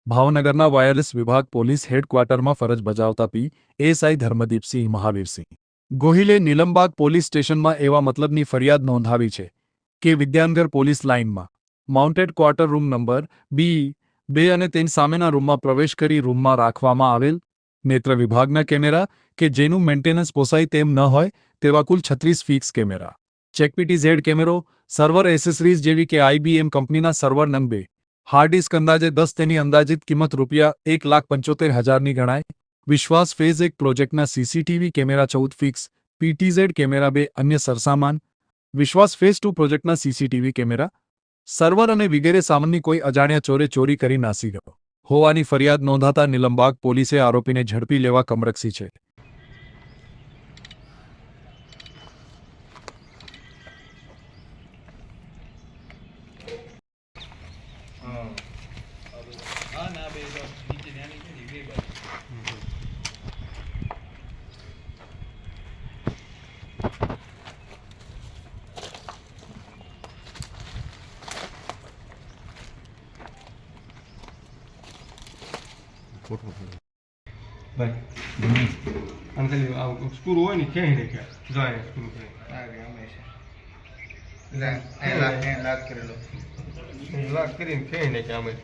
ભાવનગરના વાયરલેસ વિભાગ પોલીસ હેડક્વાર્ટરમાં ફરજ બજાવતા પીએસઆઈ ધર્મદીપસિંહ મહાવીરસિંહ ગોહિલે નીલમબાગ પોલીસ સ્ટેશનમાં એવા મતલબની ફરિયાદ નોંધાવી છે કે વિદ્યાનગર પોલીસ લાઇનમાં mounted quarter room number B2 અને તેની સામેના રૂમમાં પ્રવેશ કરી રૂમમાં રાખવામાં આવેલ નેત્ર વિભાગના કેમેરા કે જેનું મેન્ટેનન્સ પોસાય તેમ ન હોય તેવા કુલ 36 ફિક્સ કેમેરા, ચેકપીટી કેમેરો, સર્વર એસેસરીઝ જેવી કે IBM કંપનીના સર્વર નંગ 2, હાર્ડ ડિસ્ક અંદાજે 10, તેની અંદાજિત કિંમત ₹1,75,000ની ગણાય. વિશ્વાસ ફેઝ 1 પ્રોજેક્ટના CCTV camera 14 fix, PTZ camera 2 અન્ય સરસામાન. વિશ્વાસ ફેઝ 2 પ્રોજેક્ટના સીસીટીવી કેમેરા, સર્વર અને વગેરે સામાનની કોઈ અજાણ્યા ચોરે ચોરી કરી નાસી ગયો હોવાની ફરિયાદ નોંધાતા નીલમબાગ પોલીસે આરોપીને ઝડપી લેવા કમરકસી છે. ભાઈ અને ખાલી આ સ્ક્રૂ હોય ને ક્યાંય ને ક્યાં જાય સ્ક્રૂ લાગ કરેલો લાગ કરીને ક્યાંય ને ક્યાં અમે